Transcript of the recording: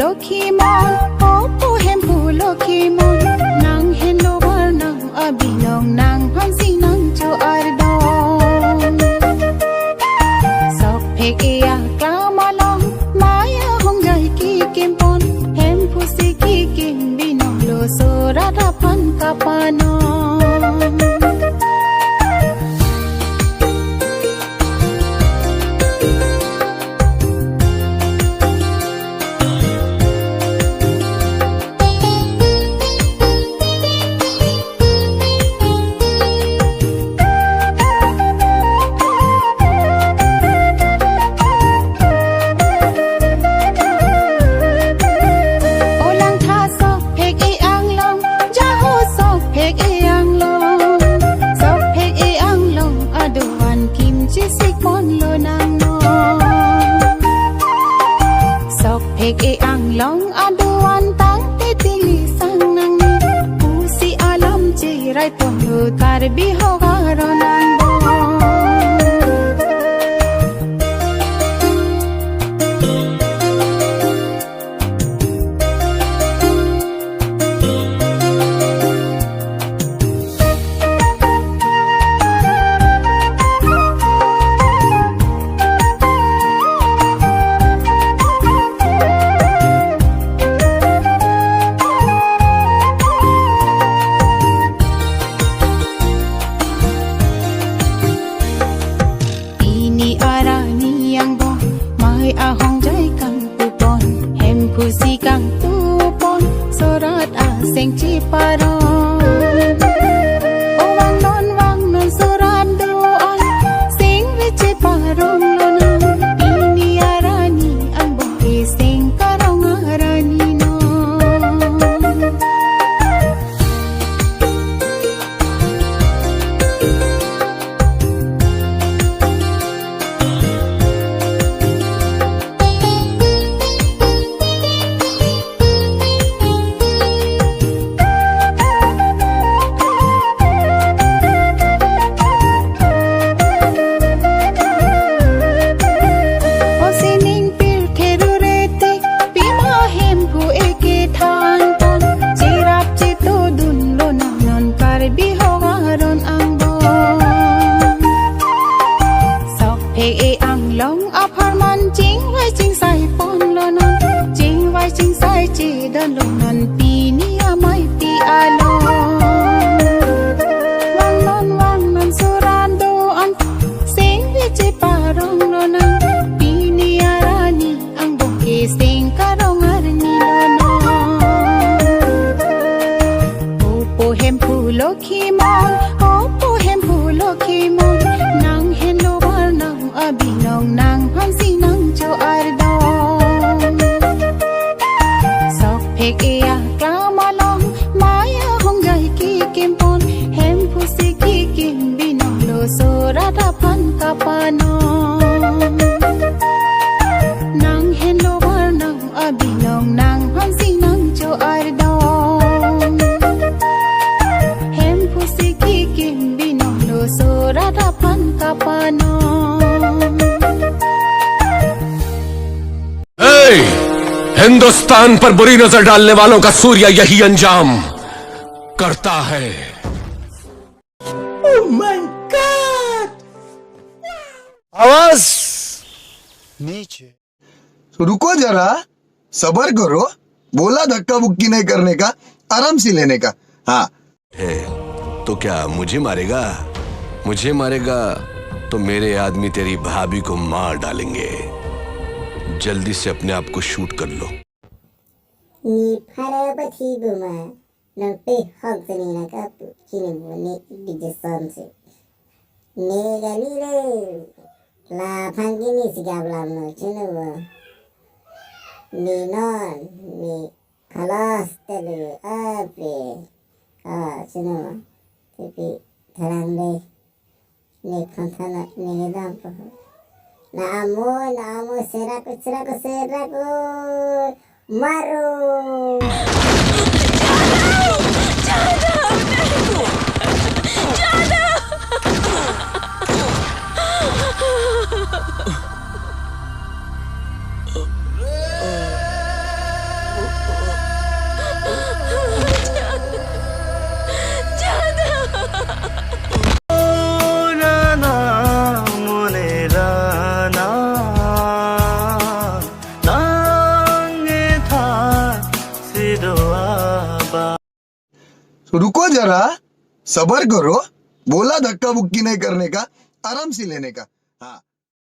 Lokimon, Popo Hempu Lokimon, Nang Hello Bar Nang Abilong Nang Pansi Nang Cho Ardon. Sok Pek Ea Klamalong, Maya Hong Jai Ki Kimpon, Hempu Si Ki Kim Binong Lo Soradapan Kapanon. Long aduan tang titili sang nang ni pusi alam cirai ponu karbi hogaronang ahong jai kang tupon hem pusi kang tupon sorat aseng ciparon wang non sorat doan sing vici parong lonan ini arani ang bohi sing karong arani no Dalong nan pini amay ti alon wang non surando an sing vici parong lonan pini arani ang bongke sing karong arni lonon Popo Hempu Lokimon Popo Hempu Lokimon nang hello bar nang abilong nang pansi nang cho ardon Pek Ea Klamalong, Maya Hong Jai Ki Kimpon, Hempu Si Ki Kim Binong Lo Soradapan Kapanon. Nang Hello Bar Nang Abilong Nang Pansi Nang Cho Ardon. Hempu Si Ki Kim Binong Lo Soradapan Kapanon. Hey! Hindustan पर बुरी नजर डालने वालों का सूर्य यही अंजाम करता है Oh my God! आवाज नीचे तो रुको जरा सबर करो बोला धक्का बुक्की नहीं करने का आराम से लेने का हाँ है तो क्या मुझे मारेगा तो मेरे आदमी तेरी भाभी को मार डालेंगे जल्दी से अपने आप को शूट कर लो มีพาราบัติบุมานังเปฮอกซนีนะครับคินิบุนีดิจิซันซิเนกาลีเลลาพังกินีสิกาบลามโนชินุวมีนอนมีคลาสเตลูอาเปชินุวทิปิทารังเลเนคันทานะเนดัมปะNamo seraku maru रुको जरा, सबर करो, बोला धक्का बुक्की नहीं करने का, आराम से लेने का। हाँ